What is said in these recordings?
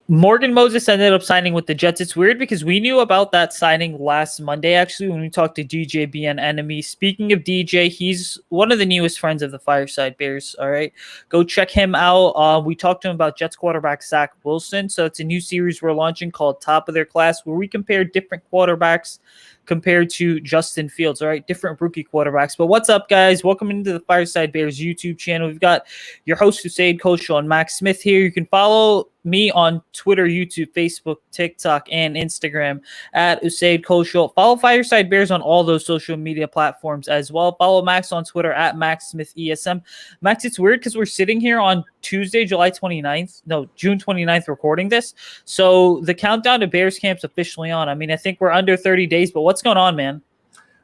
Morgan Moses ended up signing with the Jets. It's weird because we knew about that signing last Monday, actually, when we talked to DJ BN Enemy. Speaking of DJ, he's one of the newest friends of the Fireside Bears. All right. Go check him out. We talked to him about Jets quarterback Zach Wilson. So it's a new series we're launching called Top of Their Class, where we compare different quarterbacks compared to Justin Fields. All right. Different rookie quarterbacks. But what's up, guys? Welcome into the Fireside Bears YouTube channel. We've got your host, Usayd and Maxx Smith here. You can follow me on Twitter, YouTube, Facebook, TikTok, and Instagram at Usayd Koshul. Follow Fireside Bears on all those social media platforms as well. Follow Max on Twitter at Maxx Smith ESM. Max, it's weird because we're sitting here on Tuesday, June 29th, recording this. So the countdown to Bears camp's officially on. I mean, I think we're under 30 days, but what's going on, man?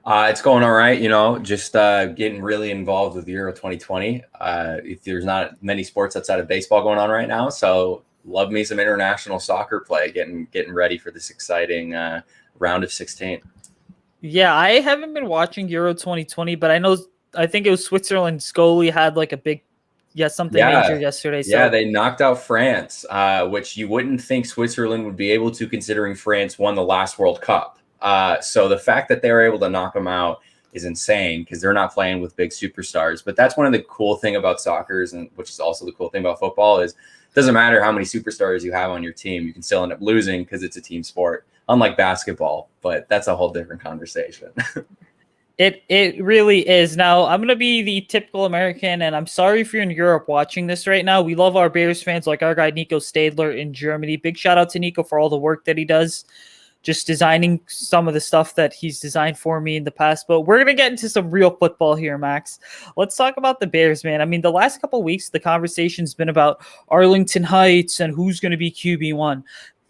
It's going all right, just getting really involved with Euro 2020. If there's not many sports outside of baseball going on right now, so love me some international soccer play, getting ready for this exciting round of 16. Yeah, I haven't been watching Euro 2020, but I think it was Switzerland's goalie had like a big, major yesterday. So. Yeah, they knocked out France, which you wouldn't think Switzerland would be able to, considering France won the last World Cup. So the fact that they were able to knock them out is insane because they're not playing with big superstars. But that's one of the cool thing about soccer, and which is also the cool thing about football, is it doesn't matter how many superstars you have on your team, you can still end up losing because it's a team sport, unlike basketball. But that's a whole different conversation. It really is. Now, I'm going to be the typical American, and I'm sorry if you're in Europe watching this right now. We love our Bears fans, like our guy Nico Stadler in Germany. Big shout out to Nico for all the work that he does, just designing some of the stuff that he's designed for me in the past. But we're going to get into some real football here, Max. Let's talk about the Bears, man. I mean, the last couple of weeks, the conversation's been about Arlington Heights and who's going to be QB1.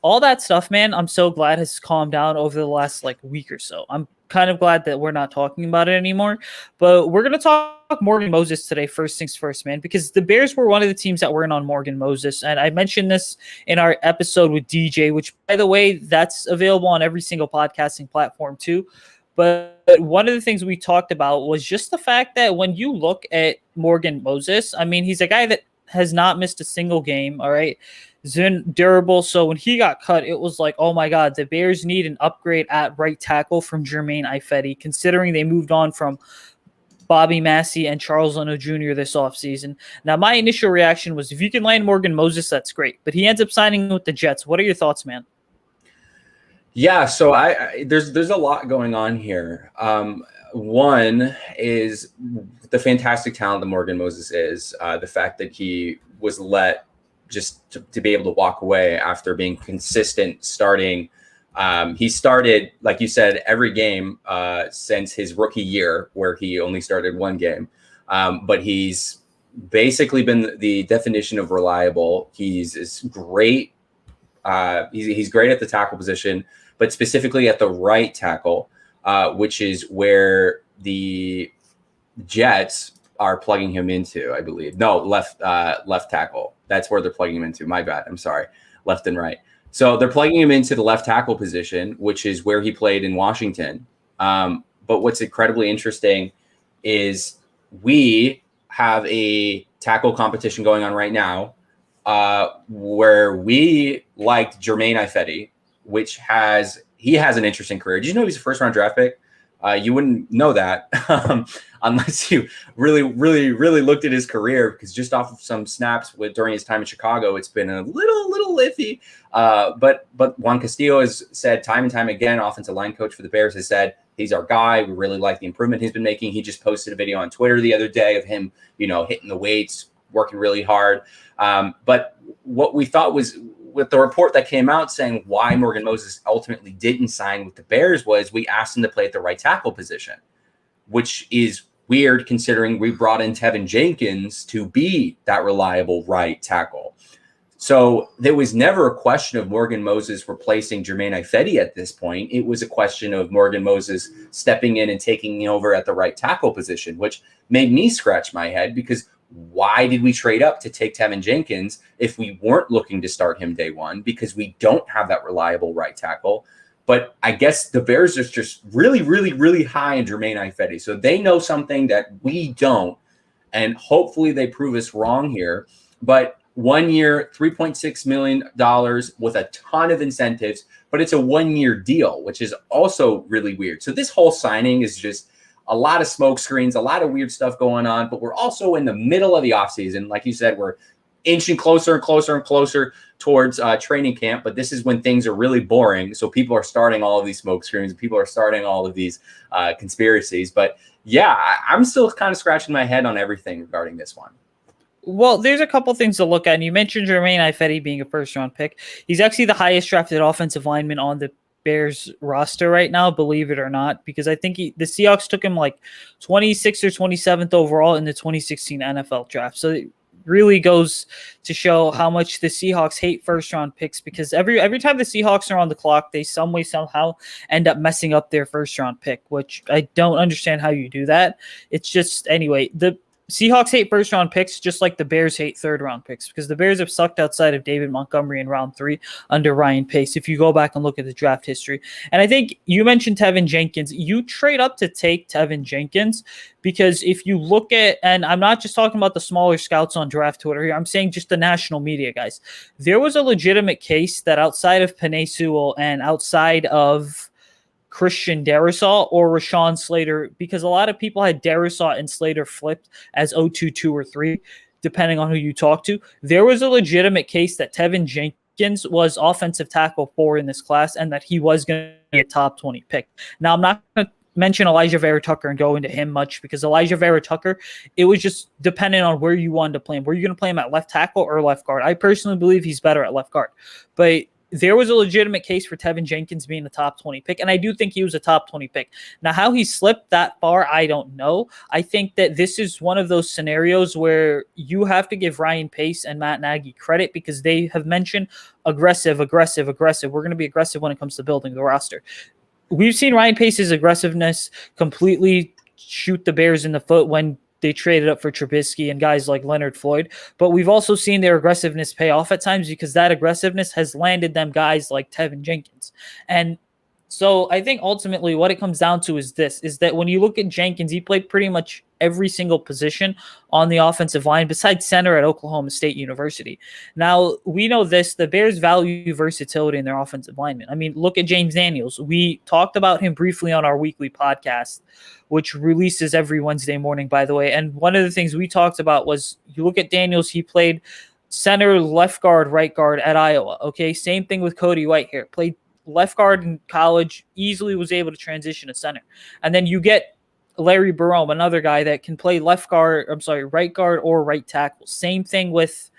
All that stuff, man, I'm so glad has calmed down over the last week or so. I'm kind of glad that we're not talking about it anymore. But we're going to talk Morgan Moses today, first things first, man, because the Bears were one of the teams that were in on Morgan Moses. And I mentioned this in our episode with DJ, which, by the way, that's available on every single podcasting platform too. But one of the things we talked about was just the fact that when you look at Morgan Moses, I mean, he's a guy that has not missed a single game, all right? He's been durable. So when he got cut, it was like, oh my God, the Bears need an upgrade at right tackle from Jermaine Ifedi, considering they moved on from Bobby Massey and Charles Leno Jr. this offseason. Now, my initial reaction was, if you can land Morgan Moses, that's great. But he ends up signing with the Jets. What are your thoughts, man? Yeah, so there's a lot going on here. One is the fantastic talent that Morgan Moses is. The fact that he was let just to be able to walk away after being consistent starting. He started, like you said, every game since his rookie year, where he only started one game. But he's basically been the definition of reliable. He's great. He's great at the tackle position, but specifically at the right tackle, which is where the Jets are plugging him into, I believe. No, left tackle. That's where they're plugging him into. My bad. I'm sorry. Left and right. So they're plugging him into the left tackle position, which is where he played in Washington. But what's incredibly interesting is we have a tackle competition going on right now where we liked Jermaine Ifedi, which has an interesting career. Did you know he's a first-round draft pick? You wouldn't know that unless you really looked at his career, because just off of some snaps during his time in Chicago, it's been a little iffy. But Juan Castillo has said time and time again, offensive line coach for the Bears, has said he's our guy. We really like the improvement he's been making. He just posted a video on Twitter the other day of him, hitting the weights, working really hard. But what we thought was, with the report that came out saying why Morgan Moses ultimately didn't sign with the Bears, was we asked him to play at the right tackle position, which is weird considering we brought in Tevin Jenkins to be that reliable right tackle. So there was never a question of Morgan Moses replacing Jermaine Ifedi at this point. It was a question of Morgan Moses stepping in and taking over at the right tackle position, which made me scratch my head, because why did we trade up to take Tevin Jenkins if we weren't looking to start him day one? Because we don't have that reliable right tackle. But I guess the Bears are just really high in Jermaine Ifedi. So they know something that we don't. And hopefully they prove us wrong here. But 1 year, $3.6 million with a ton of incentives, but it's a 1 year deal, which is also really weird. So this whole signing is just a lot of smoke screens, a lot of weird stuff going on, but we're also in the middle of the offseason. Like you said, we're inching closer and closer and closer towards training camp, but this is when things are really boring. So people are starting all of these smoke screens, people are starting all of these conspiracies. But yeah, I'm still kind of scratching my head on everything regarding this one. Well, there's a couple things to look at. And you mentioned Jermaine Ifedi being a first-round pick. He's actually the highest drafted offensive lineman on the Bears roster right now, believe it or not, because I think the Seahawks took him like 26th or 27th overall in the 2016 NFL draft. So it really goes to show how much the Seahawks hate first-round picks, because every time the Seahawks are on the clock, they some way somehow end up messing up their first-round pick, which I don't understand how you do that. It's just, anyway, the Seahawks hate first-round picks just like the Bears hate third-round picks, because the Bears have sucked outside of David Montgomery in round 3 under Ryan Pace, if you go back and look at the draft history. And I think you mentioned Tevin Jenkins. You trade up to take Tevin Jenkins, because if you look at, and I'm not just talking about the smaller scouts on draft Twitter here, I'm saying just the national media guys. There was a legitimate case that outside of Penei Sewell and outside of Christian Darrisaw or Rashawn Slater, because a lot of people had Darrisaw and Slater flipped as 0-2, 2, or 3, depending on who you talk to. There was a legitimate case that Tevin Jenkins was offensive tackle 4 in this class and that he was going to be a top 20 pick. Now, I'm not going to mention Elijah Vera Tucker and go into him much, because Elijah Vera Tucker, it was just dependent on where you wanted to play him. Were you going to play him at left tackle or left guard? I personally believe he's better at left guard. But there was a legitimate case for Tevin Jenkins being a top 20 pick, and I do think he was a top 20 pick. Now, how he slipped that far, I don't know. I think that this is one of those scenarios where you have to give Ryan Pace and Matt Nagy credit, because they have mentioned aggressive. We're going to be aggressive when it comes to building the roster. We've seen Ryan Pace's aggressiveness completely shoot the Bears in the foot when they traded up for Trubisky and guys like Leonard Floyd. But we've also seen their aggressiveness pay off at times, because that aggressiveness has landed them guys like Tevin Jenkins. And so I think ultimately what it comes down to is this, is that when you look at Jenkins, he played pretty much every single position on the offensive line besides center at Oklahoma State University. Now, we know this, the Bears value versatility in their offensive linemen. I mean, look at James Daniels. We talked about him briefly on our weekly podcast, which releases every Wednesday morning, by the way. And one of the things we talked about was, you look at Daniels, he played center, left guard, right guard at Iowa. Okay, same thing with Cody Whitehair. Played left guard in college, easily was able to transition to center. And then you get Larry Barome, another guy that can play right guard or right tackle. Same thing with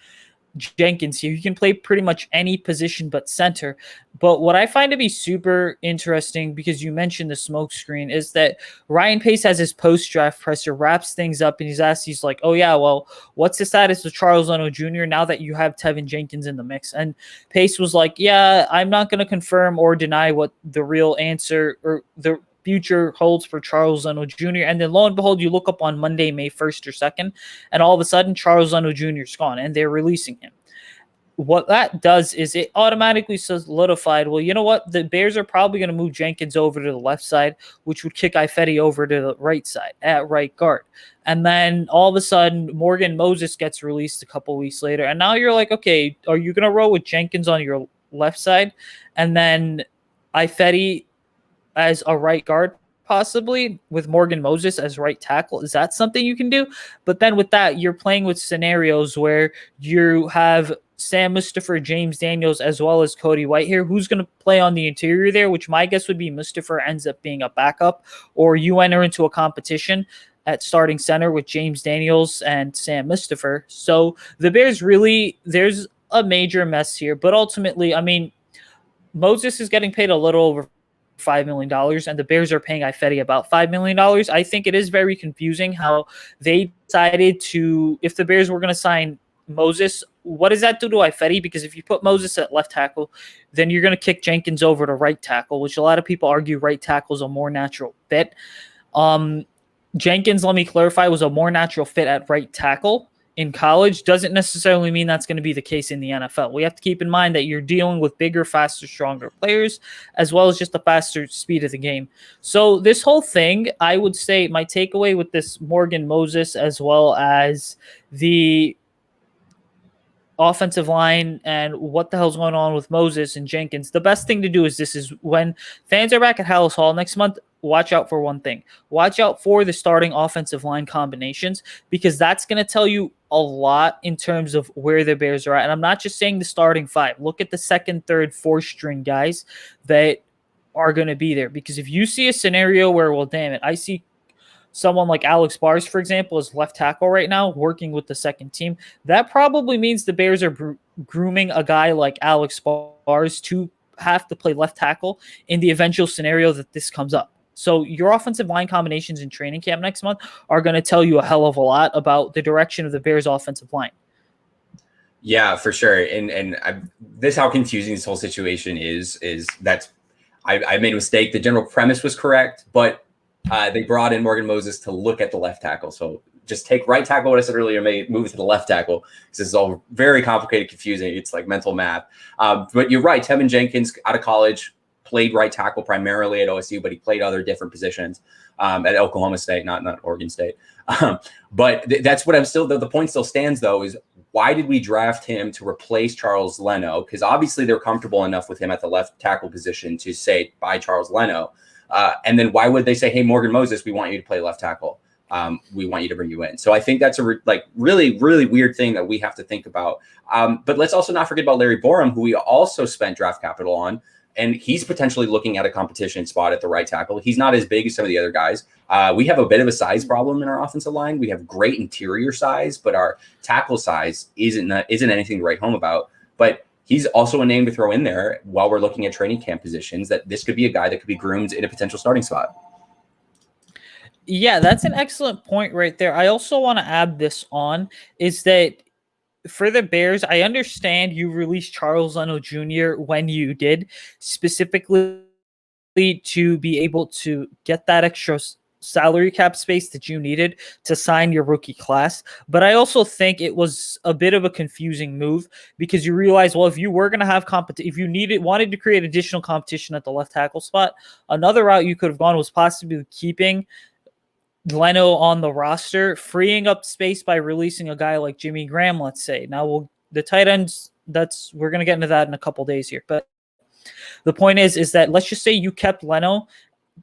Jenkins here. You can play pretty much any position but center. But what I find to be super interesting, because you mentioned the smoke screen, is that Ryan Pace has his post-draft presser, wraps things up, and he's like, oh yeah, well, what's the status of Charles Leno Jr. now that you have Tevin Jenkins in the mix? And Pace was like, yeah, I'm not going to confirm or deny what the real answer or the future holds for Charles Leno Jr. And then lo and behold, you look up on Monday, May 1st or 2nd, and all of a sudden Charles Leno Jr. is gone and they're releasing him. What that does is it automatically solidified, well, you know what? The Bears are probably going to move Jenkins over to the left side, which would kick Ifedi over to the right side at right guard. And then all of a sudden, Morgan Moses gets released a couple weeks later. And now you're like, okay, are you going to roll with Jenkins on your left side and then Ifedi as a right guard, possibly with Morgan Moses as right tackle? Is that something you can do? But then with that, you're playing with scenarios where you have Sam Mustipher, James Daniels, as well as Cody Whitehair. Who's going to play on the interior there? Which my guess would be Mustipher ends up being a backup, or you enter into a competition at starting center with James Daniels and Sam Mustipher. So the Bears really, there's a major mess here. But ultimately, I mean, Moses is getting paid a little over $5 million, and the Bears are paying Ifedi about $5 million. I think it is very confusing how they decided to, if the Bears were going to sign Moses, what does that do to Ifedi? Because if you put Moses at left tackle, then you're going to kick Jenkins over to right tackle, which a lot of people argue right tackle is a more natural fit. Jenkins, let me clarify, was a more natural fit at right tackle in college. Doesn't necessarily mean that's going to be the case in the NFL. We have to keep in mind that you're dealing with bigger, faster, stronger players, as well as just the faster speed of the game. So this whole thing, I would say my takeaway with this Morgan Moses, as well as the offensive line and what the hell's going on with Moses and Jenkins, the best thing to do is when fans are back at Hallis Hall next month, watch out for one thing. Watch out for the starting offensive line combinations, because that's going to tell you a lot in terms of where the Bears are at. And I'm not just saying the starting five. Look at the second, third, fourth string guys that are going to be there. Because if you see a scenario where, well, damn it, I see someone like Alex Bars, for example, is left tackle right now, working with the second team, that probably means the Bears are grooming a guy like Alex Bars to have to play left tackle in the eventual scenario that this comes up. So your offensive line combinations in training camp next month are going to tell you a hell of a lot about the direction of the Bears' offensive line. Yeah, for sure. And this how confusing this whole situation is that I made a mistake. The general premise was correct, but they brought in Morgan Moses to look at the left tackle. So just take right tackle, what I said earlier, move to the left tackle, because this is all very complicated, confusing. It's like mental math. But you're right. Tevin Jenkins, out of college, played right tackle primarily at OSU, but he played other different positions at Oklahoma State, not Oregon State. But that's what I'm still, the point still stands, though, is why did we draft him to replace Charles Leno? Because obviously they're comfortable enough with him at the left tackle position to say, bye, Charles Leno. And then why would they say, hey, Morgan Moses, we want you to play left tackle. We want you to bring you in. So I think that's a really, really weird thing that we have to think about. But let's also not forget about Larry Borum, who we also spent draft capital on. And he's potentially looking at a competition spot at the right tackle. He's not as big as some of the other guys. We have a bit of a size problem in our offensive line. We have great interior size, but our tackle size isn't anything to write home about. But he's also a name to throw in there while we're looking at training camp positions, that this could be a guy that could be groomed in a potential starting spot. Yeah, that's an excellent point right there. I also want to add this on, is that for the Bears, I understand you released Charles Leno Jr. when you did, specifically to be able to get that extra salary cap space that you needed to sign your rookie class. But I also think it was a bit of a confusing move, because you realize, well, if you were going to have competition, if you wanted to create additional competition at the left tackle spot, another route you could have gone was possibly keeping Leno on the roster, freeing up space by releasing a guy like Jimmy Graham, let's say. Now, the tight ends, we're going to get into that in a couple days here. But the point is that let's just say you kept Leno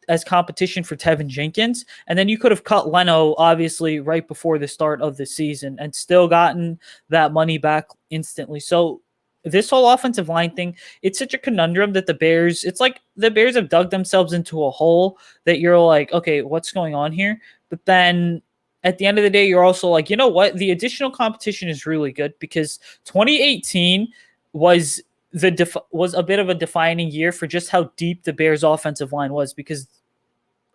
as competition for Tevin Jenkins, and then you could have cut Leno, obviously, right before the start of the season and still gotten that money back instantly. So this whole offensive line thing, it's such a conundrum that it's like the Bears have dug themselves into a hole that you're like, okay, what's going on here? But then at the end of the day, you're also like, you know what? The additional competition is really good, because 2018 was a bit of a defining year for just how deep the Bears offensive line was, because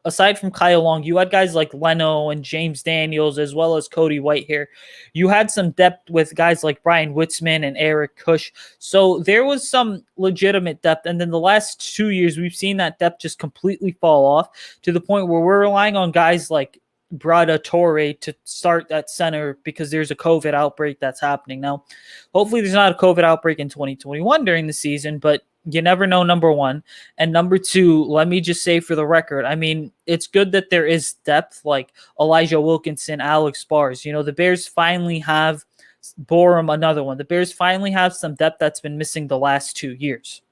aside from Kyle Long, you had guys like Leno and James Daniels, as well as Cody Whitehair. You had some depth with guys like Brian Witzman and Eric Kush. So there was some legitimate depth. And then the last 2 years, we've seen that depth just completely fall off, to the point where we're relying on guys like Brada Torre to start at center because there's a COVID outbreak that's happening. Now, hopefully there's not a COVID outbreak in 2021 during the season, but you never know, number one. And number two, let me just say for the record, I mean, it's good that there is depth like Elijah Wilkinson, Alex Bars. You know, the Bears finally have Borum, another one. The Bears finally have some depth that's been missing the last 2 years.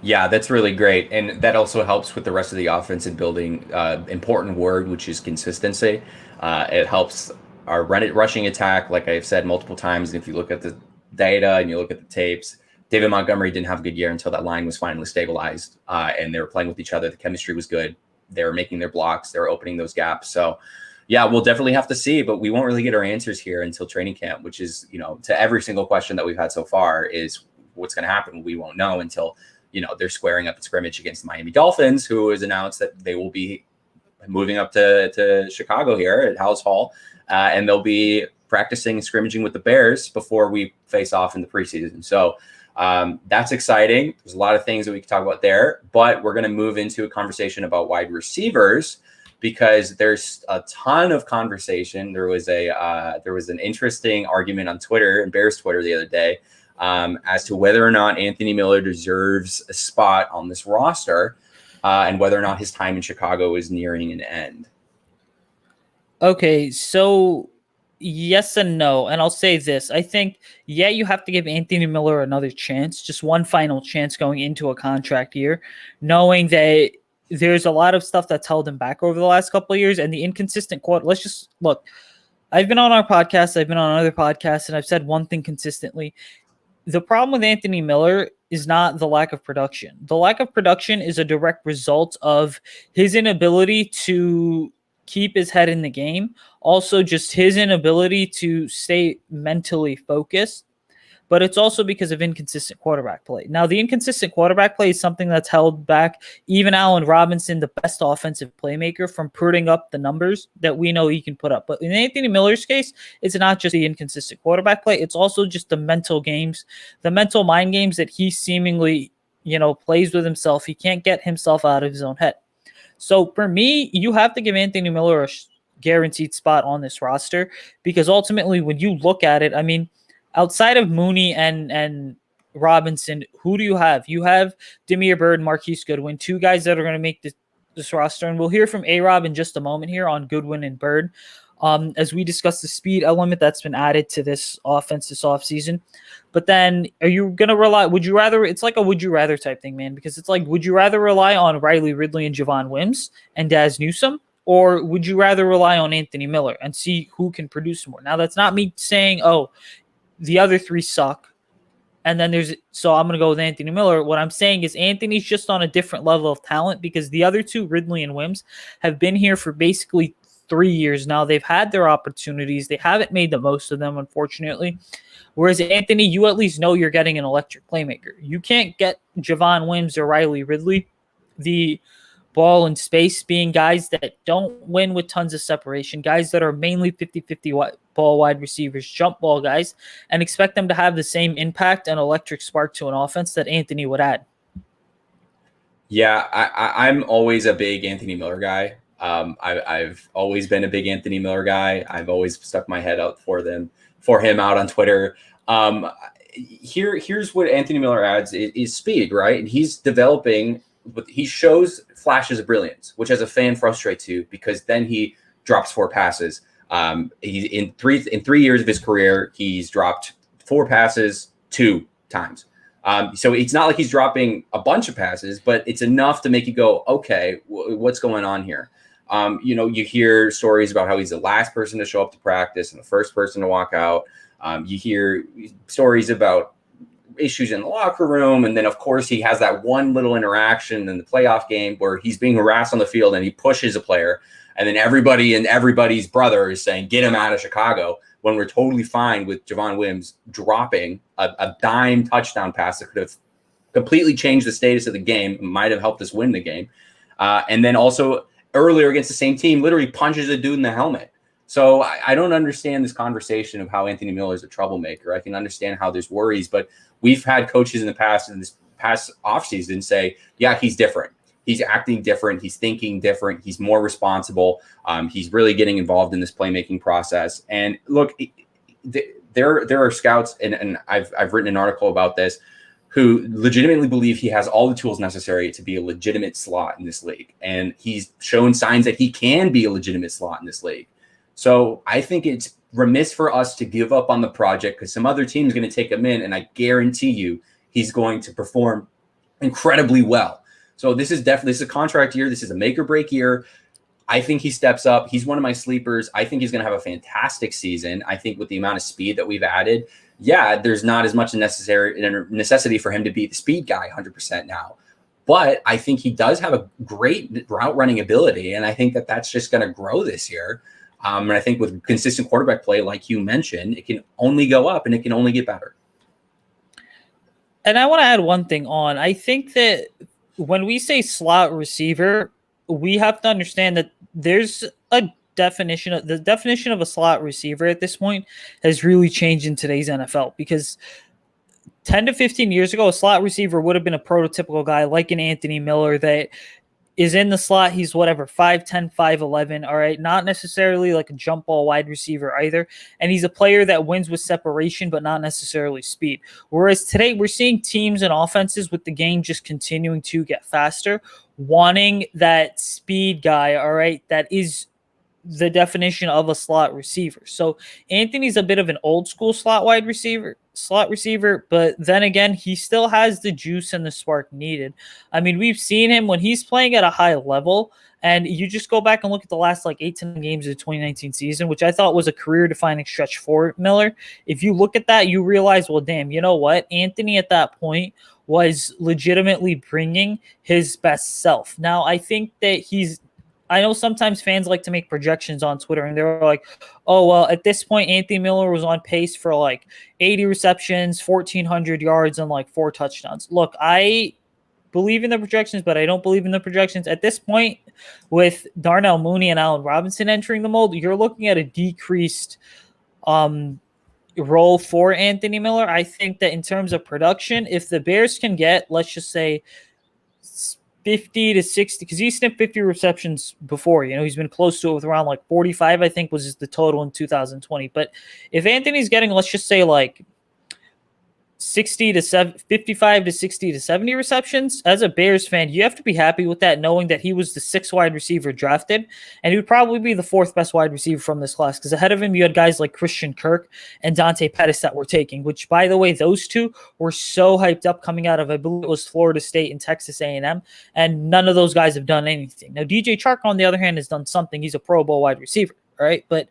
Yeah, that's really great. And that also helps with the rest of the offense in building important word, which is consistency. It helps our rushing attack, like I've said multiple times. And if you look at the data and you look at the tapes, David Montgomery didn't have a good year until that line was finally stabilized and they were playing with each other. The chemistry was good. They were making their blocks. They were opening those gaps. So, yeah, we'll definitely have to see, but we won't really get our answers here until training camp, which is, to every single question that we've had so far is what's going to happen. We won't know until, they're squaring up at scrimmage against the Miami Dolphins, who has announced that they will be moving up to Chicago here at Hallis Hall, and they'll be practicing and scrimmaging with the Bears before we face off in the preseason. So that's exciting. There's a lot of things that we can talk about there, but we're going to move into a conversation about wide receivers, because there's a ton of conversation. There was an interesting argument on Twitter and Bears Twitter the other day as to whether or not Anthony Miller deserves a spot on this roster and whether or not his time in Chicago is nearing an end. Okay, so yes and no. And I'll say this. I think, yeah, you have to give Anthony Miller another chance, just one final chance going into a contract year, knowing that there's a lot of stuff that's held him back over the last couple of years and the inconsistent quote. Let's just look. I've been on our podcast, I've been on other podcasts, and I've said one thing consistently. The problem with Anthony Miller is not the lack of production. The lack of production is a direct result of his inability to keep his head in the game. Also, just his inability to stay mentally focused. But it's also because of inconsistent quarterback play. Now, the inconsistent quarterback play is something that's held back even Allen Robinson, the best offensive playmaker, from putting up the numbers that we know he can put up. But in Anthony Miller's case, it's not just the inconsistent quarterback play. It's also just the mental games, the mental mind games that he seemingly, plays with himself. He can't get himself out of his own head. So for me, you have to give Anthony Miller a guaranteed spot on this roster because ultimately when you look at it, I mean, outside of Mooney and Robinson, who do you have? You have Damiere Byrd and Marquise Goodwin, two guys that are going to make this roster. And we'll hear from A-Rob in just a moment here on Goodwin and Byrd as we discuss the speed element that's been added to this offense this offseason. But then are you going to rely – would you rather – it's like a would you rather type thing, man, because it's like would you rather rely on Riley Ridley and Javon Wims and Daz Newsome, or would you rather rely on Anthony Miller and see who can produce more? Now, that's not me saying, oh, the other three suck. And then so I'm going to go with Anthony Miller. What I'm saying is Anthony's just on a different level of talent because the other two, Ridley and Wims, have been here for basically 3 years now. They've had their opportunities. They haven't made the most of them, unfortunately. Whereas Anthony, you at least know you're getting an electric playmaker. You can't get Javon Wims or Riley Ridley the ball in space, being guys that don't win with tons of separation, guys that are mainly 50-50 ball wide receivers, jump ball guys, and expect them to have the same impact and electric spark to an offense that Anthony would add. Yeah, I'm always a big Anthony Miller guy. I've always been a big Anthony Miller guy. I've always stuck my head out for him out on Twitter. Here's what Anthony Miller adds is speed, right? And he's developing. He shows flashes of brilliance, which as a fan frustrates you because then he drops 4 passes. He's in 3 years of his career, he's dropped 4 passes 2 times. So it's not like he's dropping a bunch of passes, but it's enough to make you go, okay, what's going on here? You hear stories about how he's the last person to show up to practice and the first person to walk out. You hear stories about issues in the locker room. And then, of course, he has that one little interaction in the playoff game where he's being harassed on the field and he pushes a player. And then everybody and everybody's brother is saying, get him out of Chicago, when we're totally fine with Javon Wims dropping a dime touchdown pass that could have completely changed the status of the game, might have helped us win the game. And then also earlier against the same team, literally punches a dude in the helmet. So I don't understand this conversation of how Anthony Miller is a troublemaker. I can understand how there's worries, but we've had coaches in the past, in this past offseason, say, yeah, he's different. He's acting different. He's thinking different. He's more responsible. He's really getting involved in this playmaking process. And look, there are scouts, and I've written an article about this, who legitimately believe he has all the tools necessary to be a legitimate slot in this league. And he's shown signs that he can be a legitimate slot in this league. So I think it's remiss for us to give up on the project because some other team is going to take him in, and I guarantee you he's going to perform incredibly well. So this is a contract year. This is a make or break year. I think he steps up. He's one of my sleepers. I think he's going to have a fantastic season. I think with the amount of speed that we've added, yeah, there's not as much necessity for him to be the speed guy 100% now. But I think he does have a great route running ability, and I think that that's just going to grow this year. And I think with consistent quarterback play, like you mentioned, it can only go up and it can only get better. And I want to add one thing on. I think that when we say slot receiver, we have to understand that there's a definition of a slot receiver at this point has really changed in today's NFL, because 10 to 15 years ago, a slot receiver would have been a prototypical guy like an Anthony Miller that is in the slot. He's 5'10", 5'11", all right? Not necessarily like a jump ball wide receiver either. And he's a player that wins with separation, but not necessarily speed. Whereas today we're seeing teams and offenses with the game just continuing to get faster, wanting that speed guy, all right, that is the definition of a slot receiver. So Anthony's a bit of an old school slot receiver, but then again, he still has the juice and the spark needed. I mean, we've seen him when he's playing at a high level, and you just go back and look at the last like 8 to 9 games of the 2019 season, which I thought was a career defining stretch for Miller. If you look at that, you realize, well, damn, you know what? Anthony at that point was legitimately bringing his best self. Now, I think that I know sometimes fans like to make projections on Twitter, and they're like, oh, well, at this point, Anthony Miller was on pace for like 80 receptions, 1,400 yards, and like 4 touchdowns. Look, I believe in the projections, but I don't believe in the projections. At this point, with Darnell Mooney and Allen Robinson entering the mold, you're looking at a decreased role for Anthony Miller. I think that in terms of production, if the Bears can get, let's just say, 50 to 60, because he snipped 50 receptions before. He's been close to it with around like 45, I think, was the total in 2020. But if Anthony's getting, let's just say, like 55 to 60 to 70 receptions, as a Bears fan, you have to be happy with that, knowing that he was the 6th wide receiver drafted, and he would probably be the 4th best wide receiver from this class, because ahead of him you had guys like Christian Kirk and Dante Pettis that were taking, which, by the way, those two were so hyped up coming out of, I believe it was Florida State and Texas A&M, and none of those guys have done anything. Now, DJ Chark, on the other hand, has done something. He's a Pro Bowl wide receiver, right? But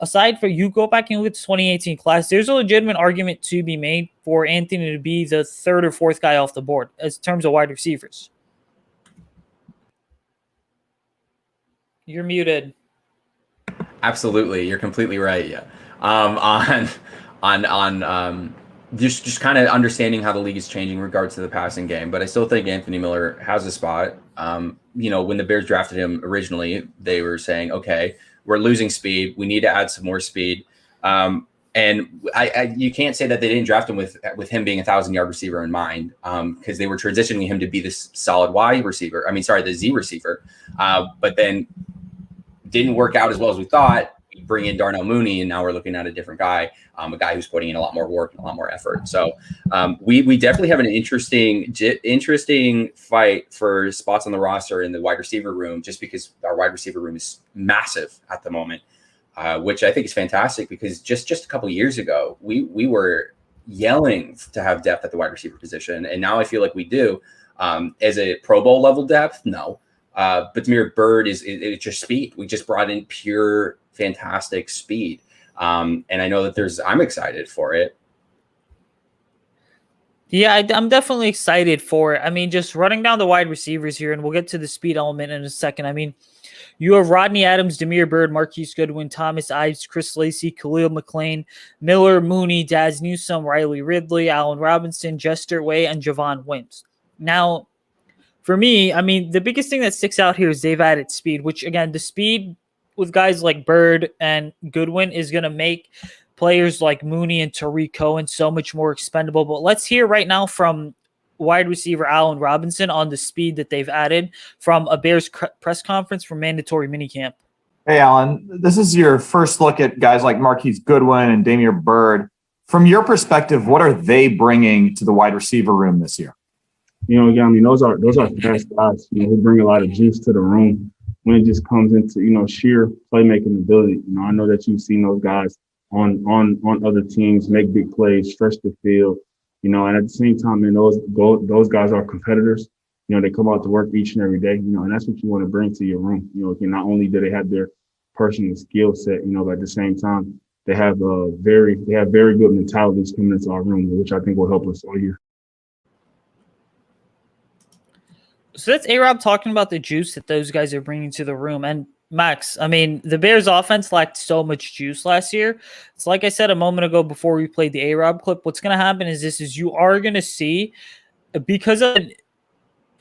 aside from, you go back and look at the 2018 class, there's a legitimate argument to be made for Anthony to be the 3rd or 4th guy off the board as terms of wide receivers. You're muted. Absolutely, you're completely right. Yeah, on just kind of understanding how the league is changing in regards to the passing game, but I still think Anthony Miller has a spot. When the Bears drafted him originally, they were saying, okay, we're losing speed. We need to add some more speed. And you can't say that they didn't draft him with him being 1,000-yard receiver in mind, because they were transitioning him to be this solid the Z receiver. But then didn't work out as well as we thought. We bring in Darnell Mooney, and now we're looking at a different guy, a guy who's putting in a lot more work and a lot more effort. So we definitely have an interesting fight for spots on the roster in the wide receiver room, just because our wide receiver room is massive at the moment, which I think is fantastic, because just a couple of years ago, we were yelling to have depth at the wide receiver position, and now I feel like we do. As a Pro Bowl level depth, no. But Damiere Byrd is just speed. We just brought in pure fantastic speed. And I know that I'm excited for it. Yeah, I'm definitely excited for it. I mean, just running down the wide receivers here, and we'll get to the speed element in a second. I mean, you have Rodney Adams, Damiere Byrd, Marquise Goodwin, Thomas Ives, Chris Lacey, Khalil McLean, Miller, Mooney, Daz Newsome, Riley Ridley, Allen Robinson, Jester Way, and Javon Wims. Now, for me, I mean, the biggest thing that sticks out here is they've added speed, which, again, the speed with guys like Byrd and Goodwin is going to make players like Mooney and Tariq Cohen so much more expendable. But let's hear right now from wide receiver Allen Robinson on the speed that they've added from a Bears press conference for mandatory minicamp. Hey, Allen, this is your first look at guys like Marquise Goodwin and Damiere Byrd. From your perspective, what are they bringing to the wide receiver room this year? Those are fast guys, who bring a lot of juice to the room when it just comes into, sheer playmaking ability. I know that you've seen those guys on other teams make big plays, stretch the field, and at the same time, man, those guys are competitors. They come out to work each and every day, and that's what you want to bring to your room. Not only do they have their personal skill set, but at the same time, they have very good mentalities coming into our room, which I think will help us all year. So that's A-Rob talking about the juice that those guys are bringing to the room. And Max, I mean, the Bears offense lacked so much juice last year. It's like I said a moment ago before we played the A-Rob clip, what's going to happen is you are going to see, because of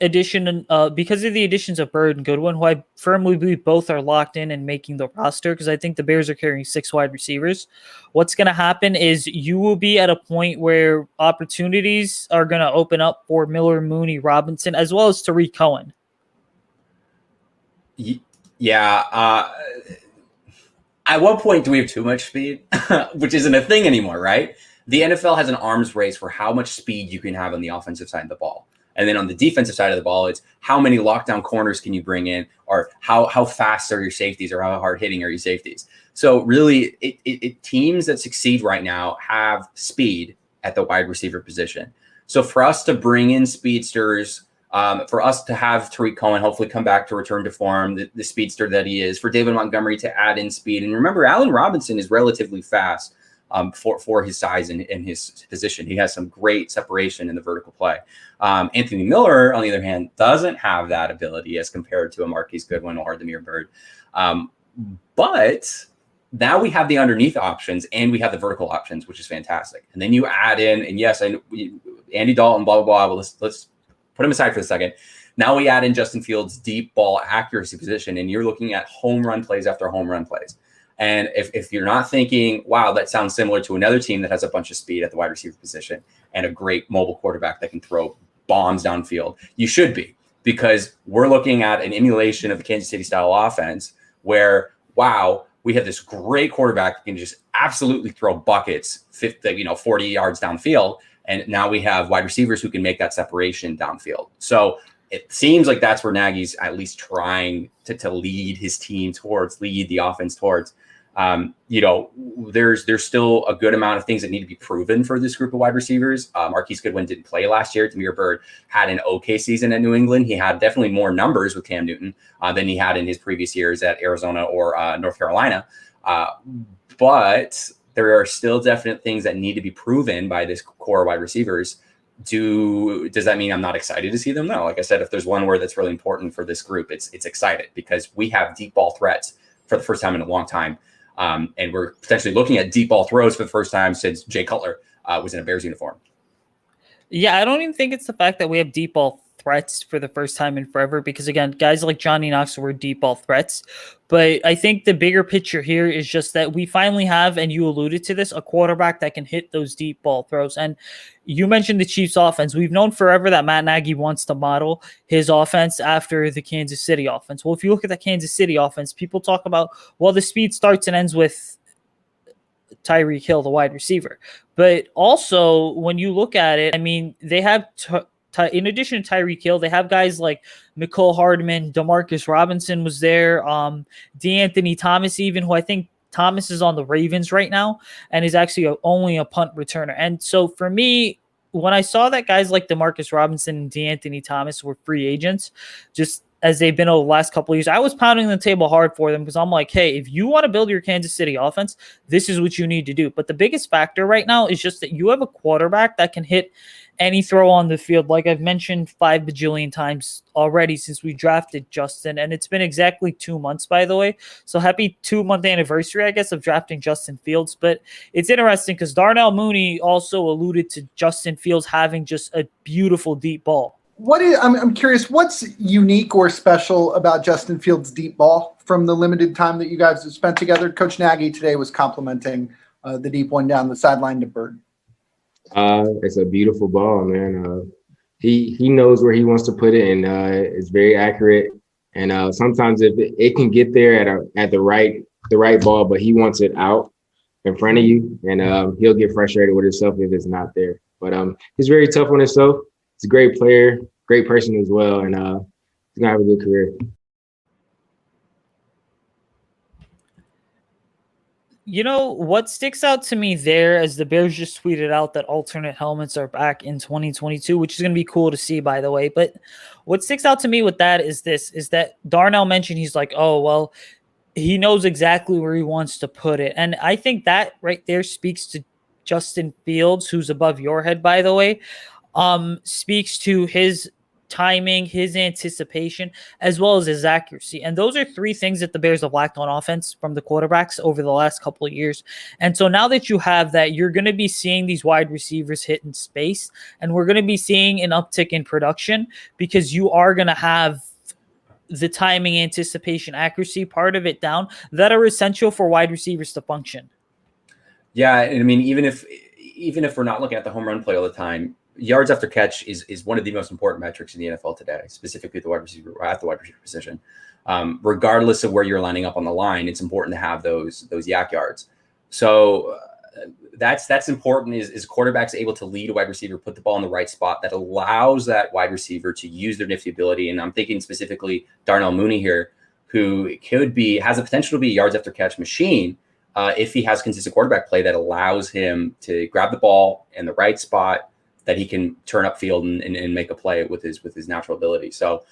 the additions of Byrd and Goodwin, who I firmly believe both are locked in and making the roster, because I think the Bears are carrying 6 wide receivers. What's going to happen is you will be at a point where opportunities are going to open up for Miller, Mooney, Robinson, as well as Tariq Cohen. Yeah. At what point do we have too much speed? Which isn't a thing anymore, right? The NFL has an arms race for how much speed you can have on the offensive side of the ball. And then on the defensive side of the ball, it's how many lockdown corners can you bring in, or how fast are your safeties, or how hard hitting are your safeties. So really, teams that succeed right now have speed at the wide receiver position. So for us to bring in speedsters, for us to have Tariq Cohen hopefully come back to return to form, the speedster that he is, for David Montgomery to add in speed. And remember, Allen Robinson is relatively fast for his size and his position. He has some great separation in the vertical play. Anthony Miller, on the other hand, doesn't have that ability as compared to a Marquise Goodwin or Demir Bird. But now we have the underneath options and we have the vertical options, which is fantastic. And then you add in, and yes, Andy Dalton, blah, blah, blah, but let's put him aside for a second. Now we add in Justin Fields' deep ball accuracy position, and you're looking at home run plays after home run plays. And if you're not thinking, wow, that sounds similar to another team that has a bunch of speed at the wide receiver position and a great mobile quarterback that can throw bombs downfield, you should be, because we're looking at an emulation of the Kansas City style offense where, wow, we have this great quarterback that can just absolutely throw buckets, 40 yards downfield. And now we have wide receivers who can make that separation downfield. So it seems like that's where Nagy's at least trying to lead his team towards, lead the offense towards. There's still a good amount of things that need to be proven for this group of wide receivers. Marquise Goodwin didn't play last year. Demir Bird had an okay season at New England. He had definitely more numbers with Cam Newton than he had in his previous years at Arizona or North Carolina. But there are still definite things that need to be proven by this core wide receivers. Does that mean I'm not excited to see them? No. Like I said, if there's one word that's really important for this group, it's excited, because we have deep ball threats for the first time in a long time. And we're potentially looking at deep ball throws for the first time since Jay Cutler was in a Bears uniform. Yeah, I don't even think it's the fact that we have deep ball threats for the first time in forever, because again, guys like Johnny Knoxville were deep ball threats. But I think the bigger picture here is just that we finally have, and you alluded to this, a quarterback that can hit those deep ball throws. And you mentioned the Chiefs offense. We've known forever that Matt Nagy wants to model his offense after the Kansas City offense. Well, if you look at the Kansas City offense, people talk about, well, the speed starts and ends with Tyreek Hill, the wide receiver. But also, when you look at it, I mean, they have, in addition to Tyreek Hill, they have guys like Mecole Hardman, Demarcus Robinson was there, DeAnthony Thomas, even, who I think Thomas is on the Ravens right now and is actually only a punt returner. And so for me, when I saw that guys like Demarcus Robinson and DeAnthony Thomas were free agents, just as they've been over the last couple of years, I was pounding the table hard for them, because I'm like, hey, if you want to build your Kansas City offense, this is what you need to do. But the biggest factor right now is just that you have a quarterback that can hit any throw on the field, like I've mentioned 5 bajillion times already since we drafted Justin. And it's been exactly 2 months, by the way. So happy 2-month anniversary, I guess, of drafting Justin Fields. But it's interesting because Darnell Mooney also alluded to Justin Fields having just a beautiful deep ball. I'm curious, what's unique or special about Justin Fields' deep ball from the limited time that you guys have spent together? Coach Nagy today was complimenting the deep one down the sideline to Bird. It's a beautiful ball, man. He knows where he wants to put it, and it's very accurate. And sometimes if it can get there at the right ball, but he wants it out in front of you, and he'll get frustrated with himself if it's not there. But he's very tough on himself. He's a great player, great person as well, and he's gonna have a good career. You know, what sticks out to me there, as the Bears just tweeted out that alternate helmets are back in 2022, which is going to be cool to see, by the way. But what sticks out to me with that is that Darnell mentioned, he's like, oh, well, he knows exactly where he wants to put it. And I think that right there speaks to Justin Fields, who's above your head, by the way, speaks to his timing, his anticipation, as well as his accuracy. And those are 3 things that the Bears have lacked on offense from the quarterbacks over the last couple of years. And so now that you have that, you're going to be seeing these wide receivers hit in space, and we're going to be seeing an uptick in production, because you are going to have the timing, anticipation, accuracy part of it down that are essential for wide receivers to function. Yeah, and I mean, even if we're not looking at the home run play all the time, yards after catch is one of the most important metrics in the NFL today, specifically at the wide receiver position. Regardless of where you're lining up on the line, it's important to have those yak yards. So that's important is quarterbacks able to lead a wide receiver, put the ball in the right spot that allows that wide receiver to use their nifty ability. And I'm thinking specifically Darnell Mooney here, who has the potential to be a yards after catch machine if he has consistent quarterback play that allows him to grab the ball in the right spot that he can turn upfield and make a play with his natural ability. So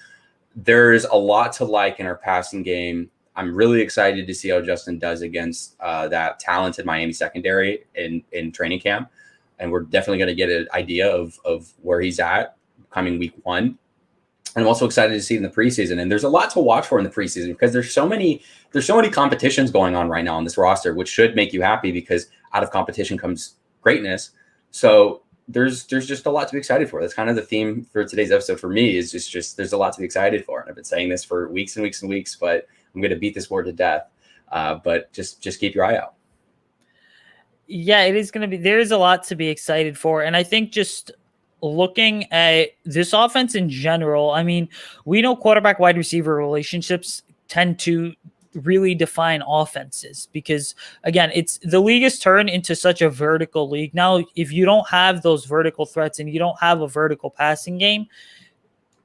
there's a lot to like in our passing game. I'm really excited to see how Justin does against that talented Miami secondary in training camp. And we're definitely going to get an idea of where he's at coming week 1. And I'm also excited to see in the preseason. And there's a lot to watch for in the preseason because there's so many competitions going on right now on this roster, which should make you happy because out of competition comes greatness. So there's just a lot to be excited for. That's kind of the theme for today's episode for me is just there's a lot to be excited for. And I've been saying this for weeks and weeks and weeks, but I'm going to beat this word to death. But just keep your eye out. Yeah, it is going to be, there's a lot to be excited for. And I think just looking at this offense in general, I mean, we know quarterback wide receiver relationships tend to really define offenses because again, the league is turned into such a vertical league. Now, if you don't have those vertical threats and you don't have a vertical passing game,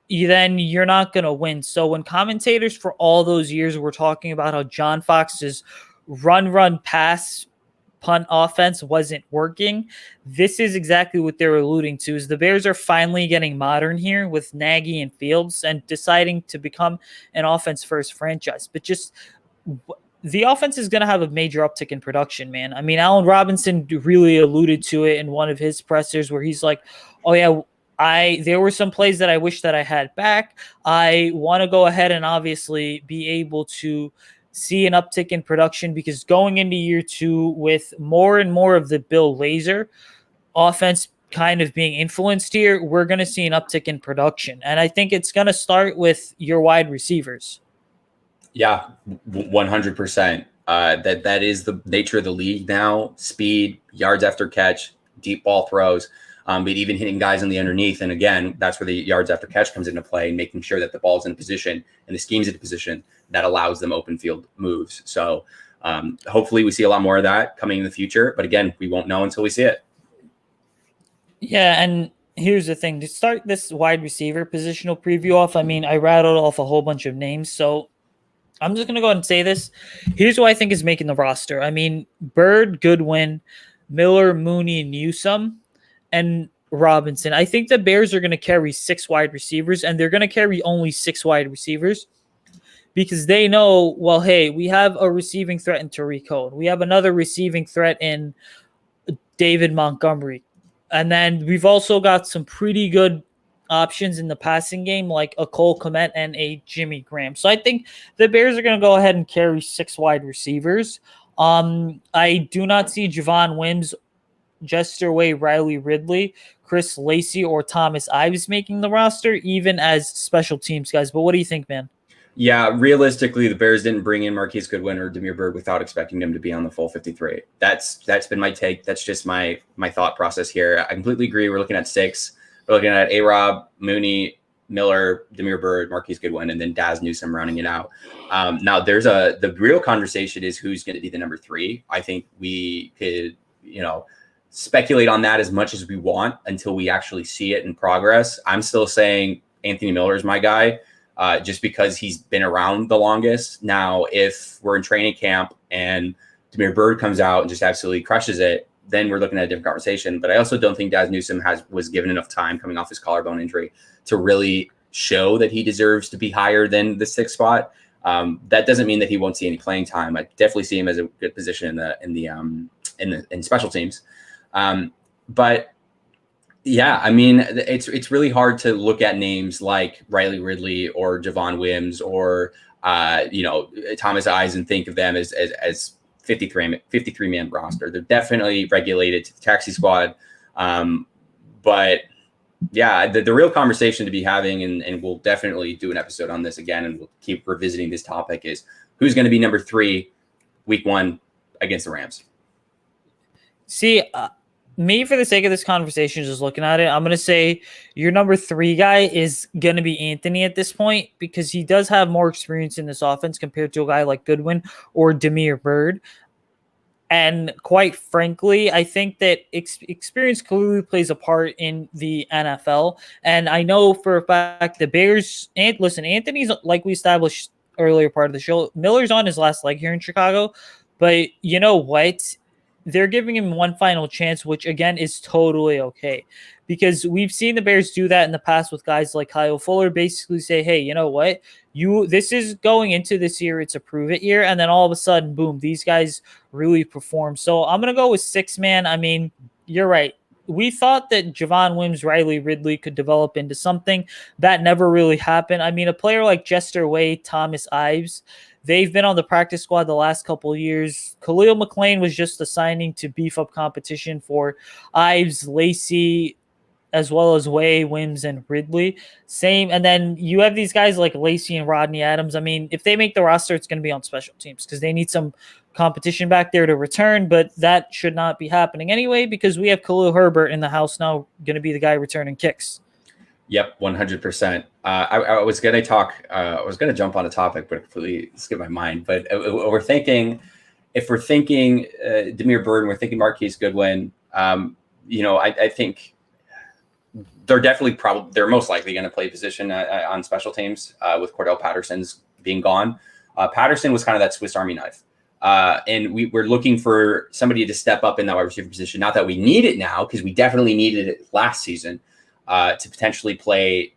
then you're not going to win. So when commentators for all those years were talking about how John Fox's run, pass, punt offense wasn't working, this is exactly what they're alluding to is the Bears are finally getting modern here with Nagy and Fields and deciding to become an offense first franchise. But just the offense is going to have a major uptick in production, man. I mean, Allen Robinson really alluded to it in one of his pressers where he's like, oh yeah, there were some plays that I wish that I had back. I want to go ahead and obviously be able to see an uptick in production because going into year 2 with more and more of the Bill Lazor offense kind of being influenced here, we're going to see an uptick in production. And I think it's going to start with your wide receivers. Yeah, 100%. That is the nature of the league now. Speed, yards after catch, deep ball throws, but even hitting guys on the underneath. And again, that's where the yards after catch comes into play and making sure that the ball's in a position and the scheme's in a position that allows them open field moves. So hopefully we see a lot more of that coming in the future. But again, we won't know until we see it. Yeah, and here's the thing. To start this wide receiver positional preview off, I mean, I rattled off a whole bunch of names, so I'm just going to go ahead and say this. Here's who I think is making the roster. I mean, Bird, Goodwin, Miller, Mooney, and Newsome, and Robinson. I think the Bears are going to carry 6 wide receivers, and they're going to carry only 6 wide receivers because they know, well, hey, we have a receiving threat in Tariq Cohen. We have another receiving threat in David Montgomery. And then we've also got some pretty good options in the passing game, like a Cole Kmet and a Jimmy Graham. So I think the Bears are going to go ahead and carry 6 wide receivers. I do not see Javon Wims, Jester Way, Riley Ridley, Chris Lacey, or Thomas Ives making the roster, even as special teams guys. But what do you think, man? Yeah, realistically, the Bears didn't bring in Marquise Goodwin or Damiere Byrd without expecting them to be on the full 53. That's been my take. That's just my thought process here. I completely agree. We're looking at 6. We're looking at A-Rob, Mooney, Miller, Damiere Byrd, Marquise Goodwin, and then Daz Newsome rounding it out. Now, the real conversation is who's going to be the number 3. I think we could, speculate on that as much as we want until we actually see it in progress. I'm still saying Anthony Miller is my guy. Just because he's been around the longest. Now, if we're in training camp and Damiere Byrd comes out and just absolutely crushes it, then we're looking at a different conversation. But I also don't think Daz Newsome was given enough time coming off his collarbone injury to really show that he deserves to be higher than the 6th spot. That doesn't mean that he won't see any playing time. I definitely see him as a good position in special teams. But yeah, I mean, it's really hard to look at names like Riley Ridley or Javon Wims or Thomas Ives and think of them as 53-man roster. They're definitely regulated to the taxi squad. But yeah, the real conversation to be having, and we'll definitely do an episode on this again, and we'll keep revisiting this topic, is who's going to be number 3 week 1 against the Rams. See, me, for the sake of this conversation, just looking at it, I'm going to say your number 3 guy is going to be Anthony at this point because he does have more experience in this offense compared to a guy like Goodwin or Damiere Byrd. And quite frankly, I think that experience clearly plays a part in the NFL. And I know for a fact the Bears, and listen, Anthony's, like we established earlier part of the show, Miller's on his last leg here in Chicago. But you know what? They're giving him one final chance, which again is totally okay. Because we've seen the Bears do that in the past with guys like Kyle Fuller, basically say, hey, you know what? This is going into this year, it's a prove it year, and then all of a sudden, boom, these guys really perform. So I'm gonna go with 6-man. I mean, you're right. We thought that Javon Wims, Riley Ridley could develop into something. That never really happened. I mean, a player like Jester Wade, Thomas Ives, they've been on the practice squad the last couple of years. Khalil McLean was just a signing to beef up competition for Ives, Lacey, as well as Way, Wims, and Ridley. Same. And then you have these guys like Lacey and Rodney Adams. I mean, if they make the roster, it's going to be on special teams because they need some competition back there to return, but that should not be happening anyway because we have Khalil Herbert in the house now going to be the guy returning kicks. Yep, 100%. I was going to talk, I was going to jump on a topic, but completely skipped my mind. But if we're thinking Damiere Byrd and we're thinking Marquise Goodwin, I think they're definitely they're most likely going to play position on special teams with Cordell Patterson's being gone. Patterson was kind of that Swiss Army knife. And we're looking for somebody to step up in that wide receiver position. Not that we need it now, because we definitely needed it last season to potentially play,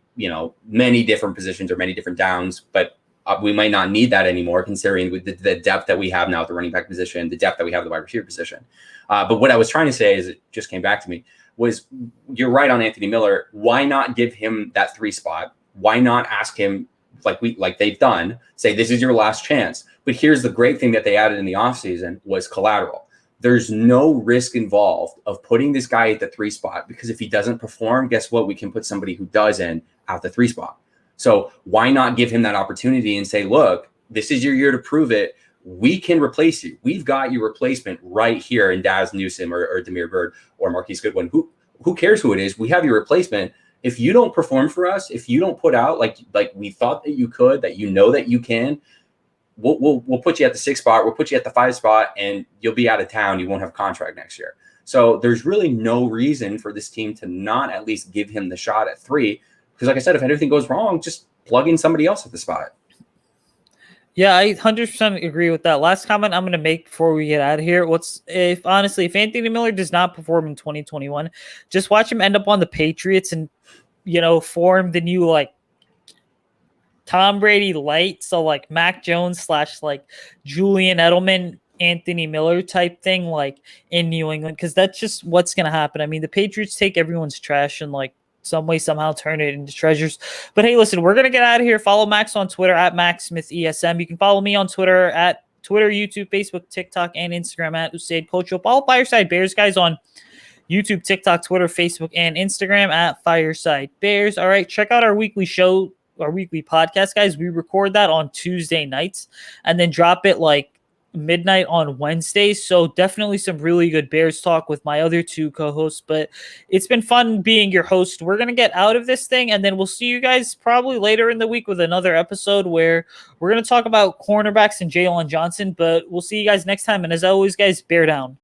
many different positions or many different downs. But we might not need that anymore, considering with the depth that we have now at the running back position, the depth that we have at the wide receiver position. But what I was trying to say is, it just came back to me, was you're right on Anthony Miller. Why not give him that 3 spot? Why not ask him, like they've done, say, this is your last chance? But here's the great thing that they added in the offseason was collateral. There's no risk involved of putting this guy at the 3 spot, because if he doesn't perform, guess what? We can put somebody who does in at the 3 spot. So why not give him that opportunity and say, look, this is your year to prove it. We can replace you. We've got your replacement right here in Daz Newsome or Damiere Byrd or Marquise Goodwin. Who cares who it is? We have your replacement. If you don't perform for us, if you don't put out like we thought that you could, that that you can, we'll put you at the 6 spot. We'll put you at the 5 spot, and you'll be out of town. You won't have a contract next year. So there's really no reason for this team to not at least give him the shot at 3. Because like I said, if anything goes wrong, just plug in somebody else at the spot. Yeah, I 100% agree with that. Last comment I'm going to make before we get out of here. If Anthony Miller does not perform in 2021, just watch him end up on the Patriots and, form the new, Tom Brady light. So, Mac Jones / Julian Edelman, Anthony Miller type thing, in New England, because that's just what's going to happen. I mean, the Patriots take everyone's trash and, some way, somehow turn it into treasures. But hey, listen, we're going to get out of here. Follow Max on Twitter at MaxSmithESM. You can follow me on Twitter at Twitter, YouTube, Facebook, TikTok, and Instagram at Usayd Coach. Follow Fireside Bears guys on YouTube, TikTok, Twitter, Facebook, and Instagram at Fireside Bears. All right, check out our weekly show, our weekly podcast, guys. We record that on Tuesday nights and then drop it midnight on Wednesdays. So definitely some really good Bears talk with my other 2 co-hosts, but it's been fun being your host. We're going to get out of this thing, and then we'll see you guys probably later in the week with another episode where we're going to talk about cornerbacks and Jalen Johnson, but we'll see you guys next time. And as always, guys, bear down.